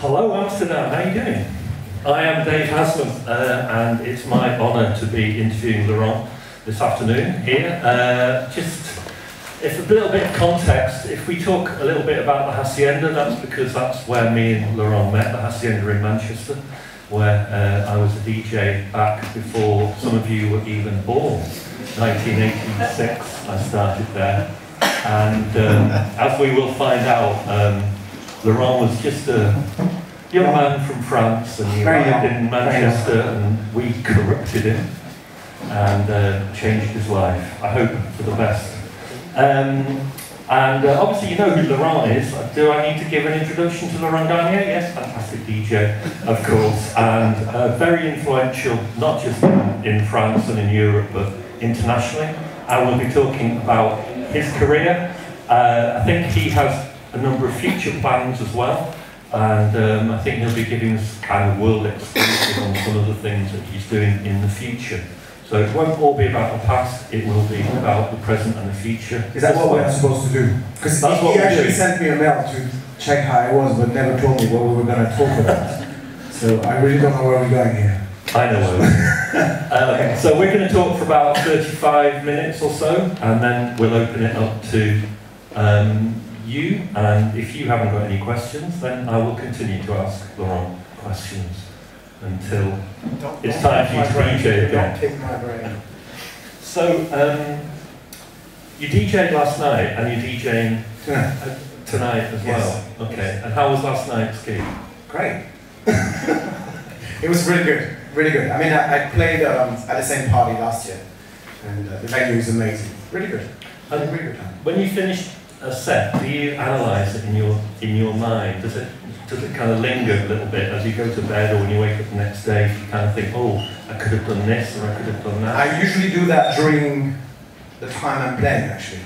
Hello Amsterdam, how are you doing? I am Dave Haslam and it's my honour to be interviewing Laurent this afternoon here. If a little bit of context, if we talk a little bit about the Hacienda, that's because that's where me and Laurent met, the Hacienda in Manchester, where I was a DJ back before some of you were even born. 1986 I started there, and as we will find out, Laurent was just a young man from France, and he arrived in Manchester, and we corrupted him and changed his life, I hope for the best. Obviously you know who Laurent is. Do I need to give an introduction to Laurent Garnier? Yes, fantastic DJ, of course, and very influential, not just in France and in Europe, but internationally. And we'll be talking about his career. I think he has a number of future plans as well, and I think he'll be giving us kind of world exclusive on some of the things that he's doing in the future. So it won't all be about the past, it will be about the present and the future. Is that what we're supposed to do? Because he actually sent me a mail to check how I was, but never told me what we were going to talk about. So I really don't know where we're going here. I know where we're So we're going to talk for about 35 minutes or so, and then we'll open it up to you, and if you haven't got any questions, then I will continue to ask Laurent questions until it's time for you to DJ again. Don't take my brain. So, you DJ'd last night, and you're DJing tonight as well. Okay, and how was last night's gig? Great. It was really good, really good. I mean, I played at the same party last year, and the venue is amazing. Really good. And really good time. When you finished a set, do you analyse it in your mind? Does it kind of linger a little bit as you go to bed, or when you wake up the next day? You kind of think, oh, I could have done this, or I could have done that. I usually do that during the time I'm playing. Actually,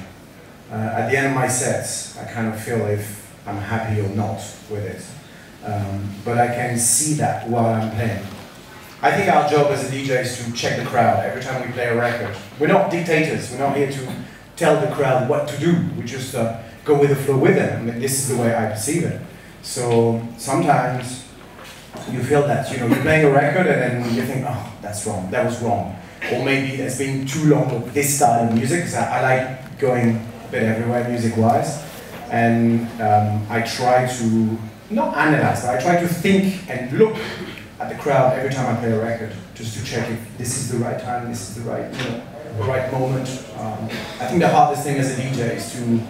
at the end of my sets, I kind of feel if I'm happy or not with it. But I can see that while I'm playing. I think our job as a DJ is to check the crowd every time we play a record. We're not dictators. We're not here to tell the crowd what to do. We just go with the flow with them. I mean, this is the way I perceive it. So sometimes you feel that, you know, you're playing a record and then you think, oh, that's wrong, that was wrong. Or maybe it's been too long with this style of music, because I like going a bit everywhere music-wise. And I try to, not analyze, but I try to think and look at the crowd every time I play a record, just to check if this is the right time, this is the right, you know, the right moment. I think the hardest thing as a DJ is to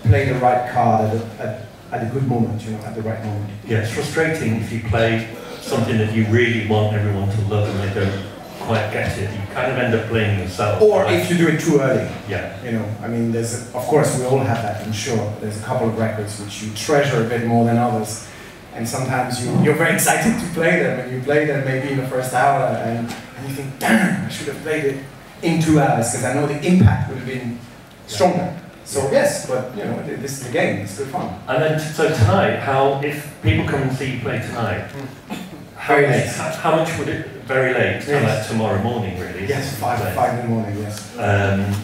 play the right card at a good moment, you know, at the right moment. Yeah, it's frustrating if you play something that you really want everyone to love and they don't quite get it. You kind of end up playing yourself. Or if you do it too early. Yeah. You know, I mean, of course we all have that, I'm sure. There's a couple of records which you treasure a bit more than others. And sometimes you're very excited to play them, and you play them maybe in the first hour, and you think, damn, I should have played it in 2 hours, because I know the impact would have been stronger. So yes, but you know, this is the game, it's good fun. And then, so tonight, if people come and see you play tonight, how much would it, very late, like tomorrow morning really? Yes, 5 in the morning, yes.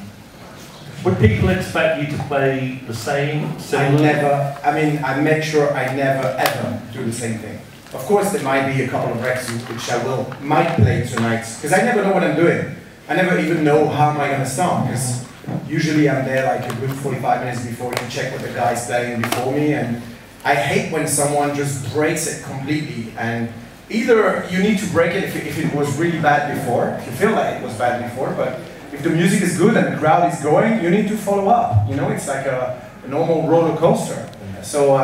Would people expect you to play the same, similar? I make sure I never ever do the same thing. Of course there might be a couple of records which I might play tonight, because I never know what I'm doing. I never even know how am I going to start, because usually I'm there like a good 45 minutes before to check what the guy's playing before me, and I hate when someone just breaks it completely. And either you need to break it if it was really bad before, if you feel like it was bad before, but if the music is good and the crowd is going, you need to follow up. You know, it's like a normal roller coaster. So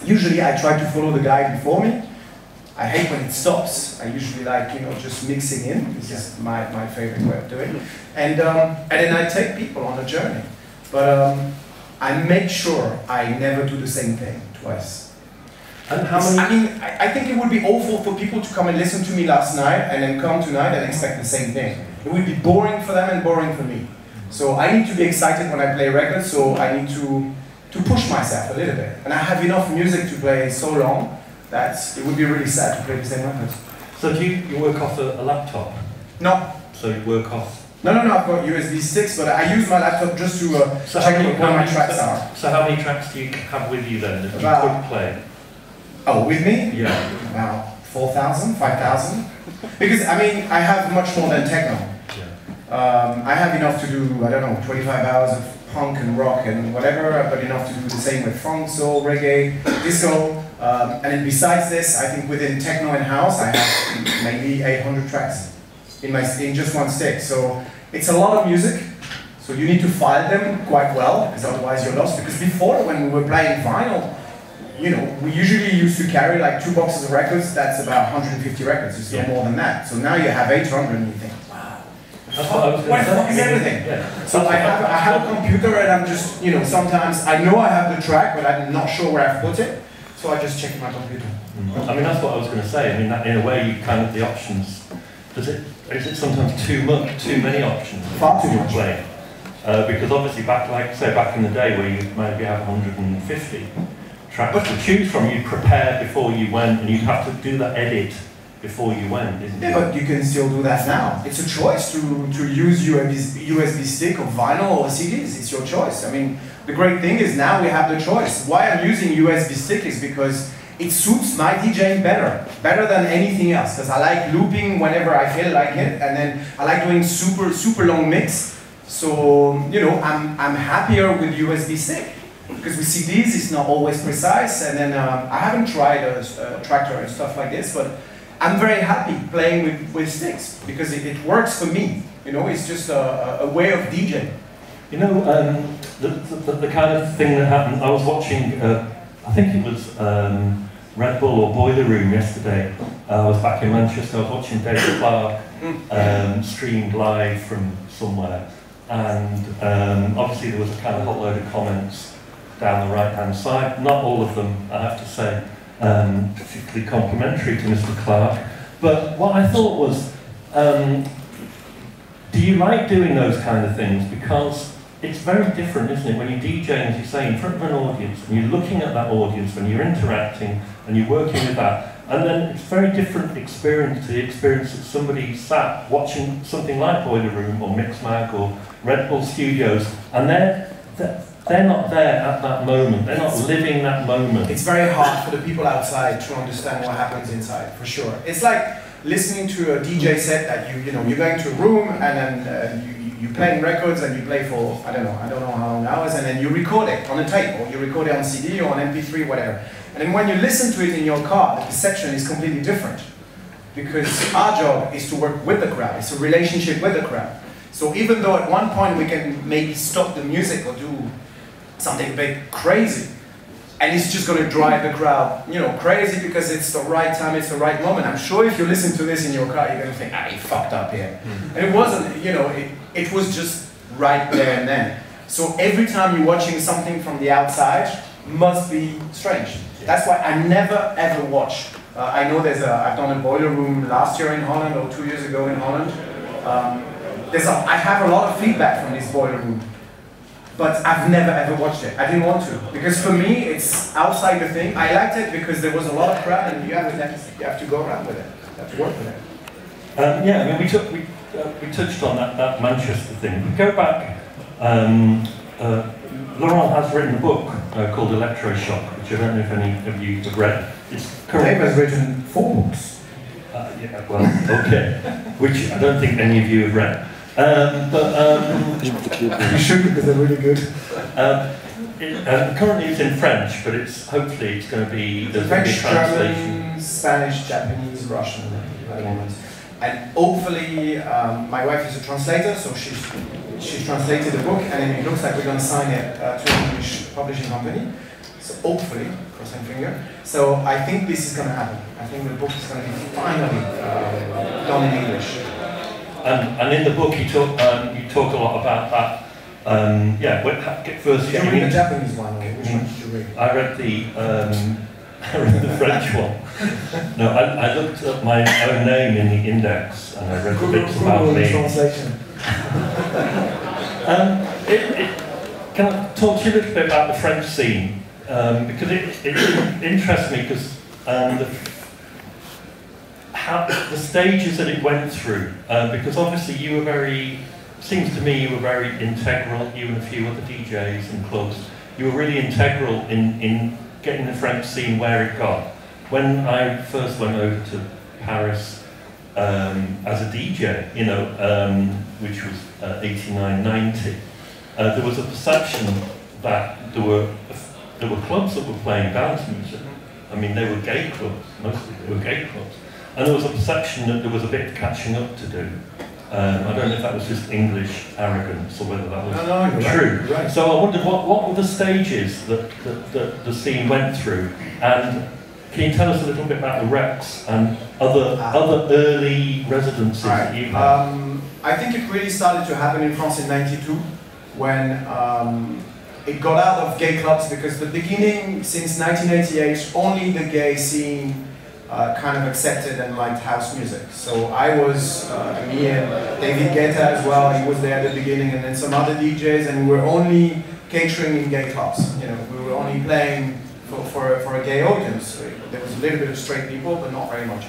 usually I try to follow the guy before me. I hate when it stops. I usually like, you know, just mixing in. This is my favorite way of doing it. And then I take people on a journey. But I make sure I never do the same thing twice. And how many? I mean, I think it would be awful for people to come and listen to me last night and then come tonight and expect the same thing. It would be boring for them and boring for me. So I need to be excited when I play records, so I need to push myself a little bit. And I have enough music to play so long that it would be really sad to play the same records. So do you work off a laptop? No. So you work off? No, I've got USB sticks, but I use my laptop just to check what my tracks are. So how many tracks do you have with you then that you could play? Oh, with me? Yeah. About 4,000, 5,000. Because, I mean, I have much more than techno. Yeah. I have enough to do, I don't know, 25 hours of punk and rock and whatever, but enough to do the same with funk, soul, reggae, disco. And then besides this, I think within techno and house, I have maybe 800 tracks in just one stick. So it's a lot of music. So you need to file them quite well, because otherwise you're lost. Because before, when we were playing vinyl, you know, we usually used to carry like 2 boxes of records. That's about 150 records. It's no more than that. So now you have 800, and you think, wow, that's what I was what the fuck is everything? Yeah. So I have a computer, and I'm just, you know, sometimes I know I have the track, but I'm not sure where I've put it. So I just check my computer. I mean, that's what I was going to say. I mean, that, in a way, you kind of the options. Is it sometimes too many options? Far too much. Play? Because obviously, back in the day, where you maybe have 150 tracks to choose from, you'd prepare before you went, and you'd have to do that edit before you went, isn't it? Yeah, but you can still do that now. It's a choice to use USB stick or vinyl or CDs. It's your choice. I mean, the great thing is now we have the choice. Why I'm using USB stick is because it suits my DJing better than anything else. Because I like looping whenever I feel like it, and then I like doing super long mix. So you know, I'm happier with USB stick. Because with CDs, it's not always precise, and then I haven't tried a tractor and stuff like this, but I'm very happy playing with sticks because it works for me. You know, it's just a way of DJing. You know, the kind of thing that happened. I was watching, I think it was Red Bull or Boiler Room yesterday. I was back in Manchester. I was watching Dave Haslam streamed live from somewhere, and obviously there was a kind of hot load of comments down the right-hand side. Not all of them, I have to say, particularly complimentary to Mr. Clark. But what I thought was, do you like doing those kind of things? Because it's very different, isn't it? When you DJ, as you say, in front of an audience, and you're looking at that audience, when you're interacting, and you're working with that, and then it's a very different experience to the experience that somebody sat watching something like Boiler Room or Mixmag or Red Bull Studios, and they're not there at that moment. They're not living that moment. It's very hard for the people outside to understand what happens inside, for sure. It's like listening to a DJ set that you're going to a room and then you're playing records and you play for, I don't know how long hours, and then you record it on a tape, or you record it on CD or on MP3, whatever. And then when you listen to it in your car, the perception is completely different. Because our job is to work with the crowd. It's a relationship with the crowd. So even though at one point we can maybe stop the music or do something a bit crazy, and it's just going to drive the crowd, crazy because it's the right time, it's the right moment. I'm sure if you listen to this in your car, you're going to think, he fucked up here. And it wasn't, it was just right there and then. So every time you're watching something from the outside, must be strange. That's why I never ever watch. I know I've done a Boiler Room last year in Holland or 2 years ago in Holland. I have a lot of feedback from this Boiler Room. But I've never ever watched it. I didn't want to. Because for me, it's outside the thing. I liked it because there was a lot of crowd and you have to go around with it. You have to work with it. Yeah, I mean, we touched on that Manchester thing. We go back, Laurent has written a book called Electroshock, which I don't know if any of you have read. Dave has written 4 books. Yeah, well, okay. Which I don't think any of you have read. You should, because they're really good. Currently it's in French, but hopefully it's going to be French, translation. German, Spanish, Japanese, Russian at the moment. And hopefully, my wife is a translator, so she's translated the book, and then it looks like we're going to sign it to an English publishing company. So hopefully, crossing finger. So I think this is going to happen. I think the book is going to be finally done in English. And in the book, you talk a lot about that. First, did you read the Japanese one? Which one did you read? I read the French one. No, I looked up my own name in the index, and I read the bits about me. Translation. Can I talk to you a little bit about the French scene? Because it interests me because the stages that it went through, because obviously seems to me you were very integral, you and a few other DJs and clubs, you were really integral in getting the French scene where it got. when I first went over to Paris as a DJ, you know, which was 89, 90, there was a perception that there were clubs that were playing dance music. I mean, they were gay clubs, mostly they were gay clubs. And there was a perception that there was a bit of catching up to do. I don't know if that was just English arrogance or whether that was true. Right. So I wondered what were the stages that the scene went through, and can you tell us a little bit about the Rex and other early residences that you had? I think it really started to happen in France in '92 when it got out of gay clubs, because the beginning, since 1988, only the gay scene kind of accepted and liked house music. So I was, me and David Guetta as well, he was there at the beginning, and then some other DJs, and we were only catering in gay clubs. You know, we were only playing for a gay audience. So there was a little bit of straight people, but not very much.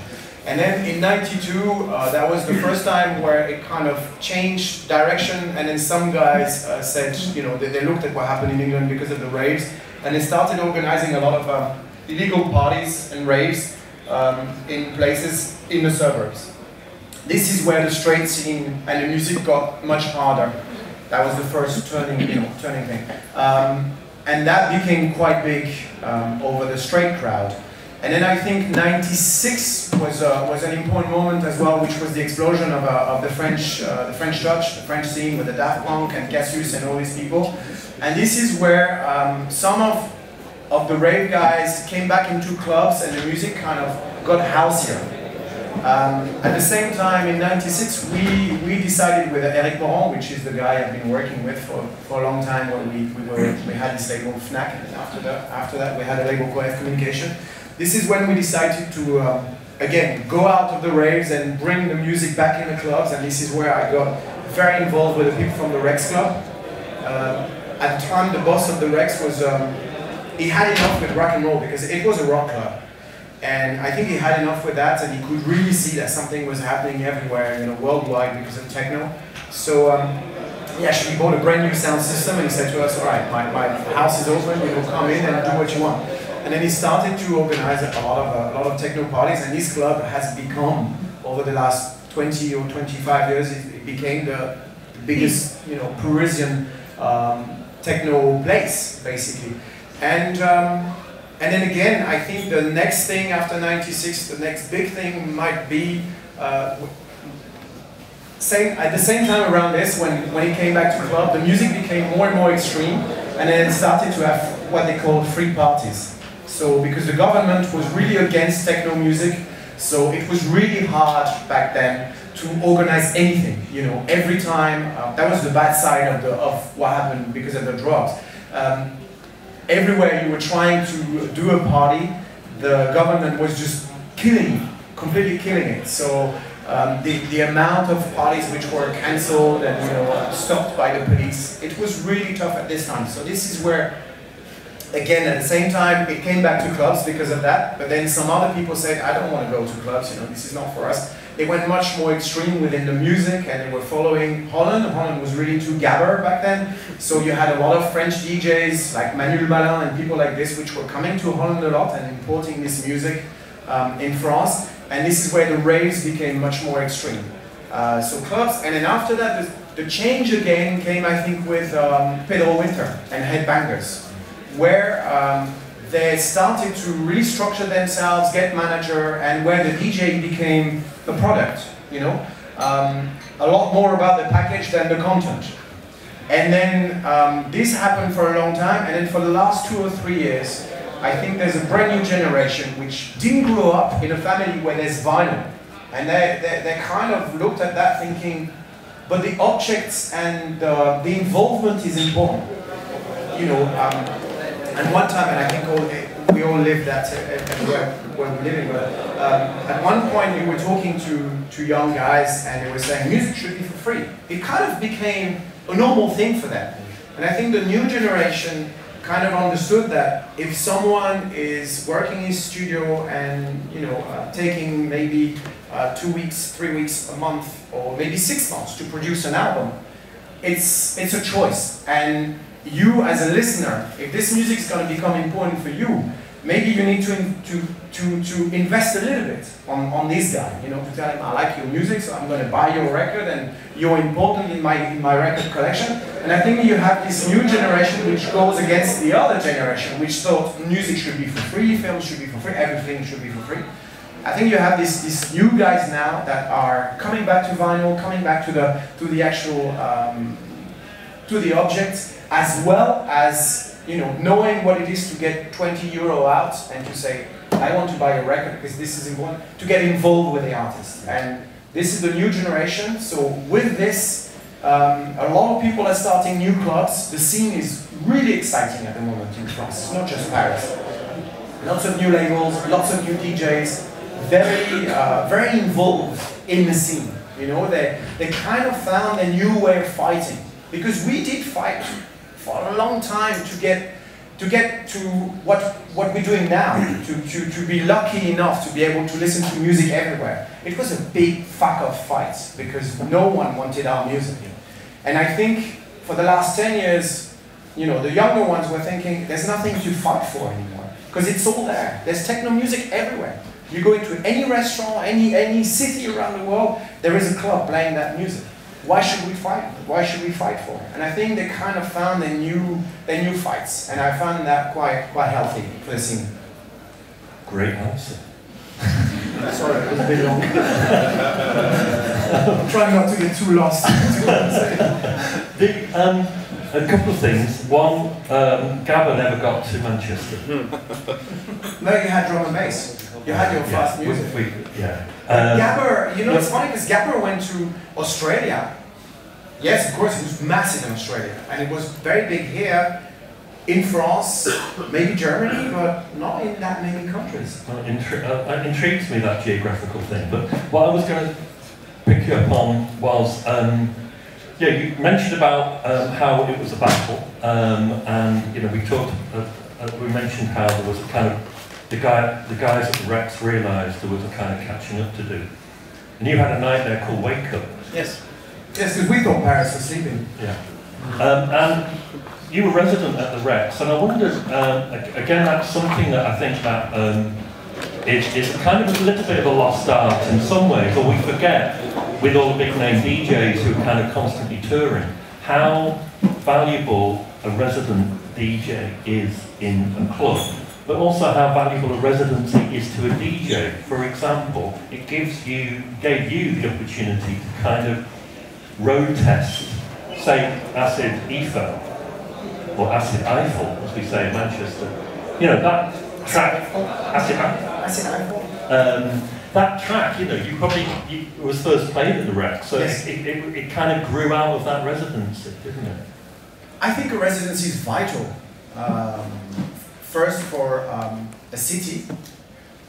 And then in '92, that was the first time where it kind of changed direction, and then some guys said, you know, they looked at what happened in England because of the raves, and they started organizing a lot of illegal parties and raves in places in the suburbs. This is where the straight scene and the music got much harder. That was the first turning thing. And that became quite big over the straight crowd. And then I think '96 was an important moment as well, which was the explosion of the French touch, the French scene with the Daft Punk and Cassius and all these people. And this is where some of the rave guys came back into clubs, and the music kind of got houseier. At the same time, in '96, we decided with Eric Moran, which is the guy I've been working with for a long time, when we had this label Fnac, and after that we had a label Coef Communication. This is when we decided to, again, go out of the raves and bring the music back in the clubs, and this is where I got very involved with the people from the Rex Club. At the time, the boss of the Rex was, he had enough with rock and roll, because it was a rock club. And I think he had enough with that, and he could really see that something was happening everywhere, you know, worldwide, because of techno. So he actually bought a brand new sound system, and he said to us, all right, my house is open, you know, come in and do what you want. And then he started to organize a lot of techno parties, and this club has become, over the last 20 or 25 years, it became the biggest, you know, Parisian techno place, basically. And then again, I think the next thing after '96, the next big thing might be at the same time around this, when he came back to the club, the music became more and more extreme, and then it started to have what they called free parties. So because the government was really against techno music, so it was really hard back then to organize anything. You know, every time that was the bad side of what happened because of the drugs. Everywhere you were trying to do a party, the government was just completely killing it. So the amount of parties which were cancelled and, you know, stopped by the police, it was really tough at this time. So this is where, again, at the same time, it came back to clubs because of that, but then some other people said, I don't want to go to clubs, you know, this is not for us. They went much more extreme within the music, and they were following Holland. Holland was really too gabber back then, so you had a lot of French DJs like Manuel Malin and people like this, which were coming to Holland a lot and importing this music in France, and this is where the raves became much more extreme. So clubs, and then after that, the change again came, I think, with Pedro Winter and Headbangers, where they started to really structure themselves, get manager, and where the DJ became the product, you know, a lot more about the package than the content. And then this happened for a long time, and then for the last 2 or 3 years, I think there's a brand new generation which didn't grow up in a family where there's vinyl, and they kind of looked at that thinking, but the objects and the involvement is important, you know. And one time, and I think we all lived that where we're living, but at one point we were talking to young guys, and they were saying music should be for free. It kind of became a normal thing for them. And I think the new generation kind of understood that if someone is working in his studio and, you know, taking maybe 2 weeks, 3 weeks, a month, or maybe 6 months to produce an album, it's a choice. And you as a listener, if this music is going to become important for you, maybe you need to invest a little bit on this guy, you know, to tell him, I like your music, so I'm going to buy your record, and you're important in my record collection. And I think you have this new generation which goes against the other generation, which thought music should be for free, films should be for free, everything should be for free. I think you have these new guys now that are coming back to vinyl, coming back to the actual to the object, as well as, you know, knowing what it is to get 20 euro out and to say, I want to buy a record because this is important, to get involved with the artist. And this is the new generation, so with this, a lot of people are starting new clubs. The scene is really exciting at the moment in France, it's not just Paris. Lots of new labels, lots of new DJs, very involved in the scene. You know, they kind of found a new way of fighting. Because we did fight for a long time to get to what we're doing now, to be lucky enough to be able to listen to music everywhere. It was a big fuck-off fight because no one wanted our music. And I think for the last 10 years, you know, the younger ones were thinking there's nothing to fight for anymore because it's all there. There's techno music everywhere. You go into any restaurant, any city around the world, there is a club playing that music. Why should we fight? Why should we fight for it? And I think they kind of found their new fights, and I found that quite healthy for the scene. Great answer. Sorry, it was a bit long. I'm trying not to get too lost. A couple of things. One, Gabba never got to Manchester. No, you had drum and bass. You had your fast music. Gabba, you know, it's funny because Gabba went to Australia. Yes, of course, it was massive in Australia. And it was very big here, in France, maybe Germany, but not in that many countries. Well, it intrigues me, that geographical thing. But what I was going to pick you up on was, yeah, you mentioned about how it was a battle. And, you know, we mentioned how there was a kind of, the guys at Rex realised there was a kind of catching up to do. And you had a night there called Wake Up. Yes. Yes, because we thought Paris was sleeping. Yeah. And you were resident at the Rex, and I wondered, again, that's something that I think that is kind of a little bit of a lost art in some ways, or we forget, with all the big name DJs who are kind of constantly touring, how valuable a resident DJ is in a club. But also how valuable a residency is to a DJ. For example, it gave you the opportunity to kind of road test, say, Acid Ether, or Acid Eiffel, as we say in Manchester. You know, that track, Acid Eiffel. That track, you know, it was first played at the Rex, so yes. it kind of grew out of that residency, didn't it? I think a residency is vital. First for a city,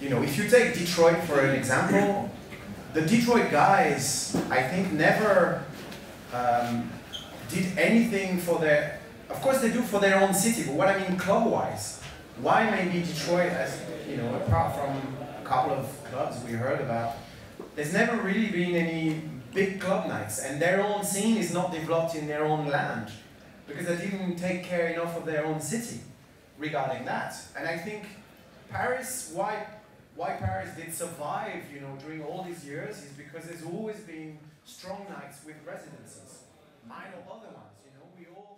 you know, if you take Detroit for an example, the Detroit guys, I think, never did anything for their, of course they do for their own city, but what I mean club-wise, why maybe Detroit, as you know, apart from a couple of clubs we heard about, there's never really been any big club nights, and their own scene is not developed in their own land, because they didn't take care enough of their own city regarding that. And I think Paris, why Paris did survive, you know, during all these years is because there's always been strong nights with residences, mine or other ones, you know, we all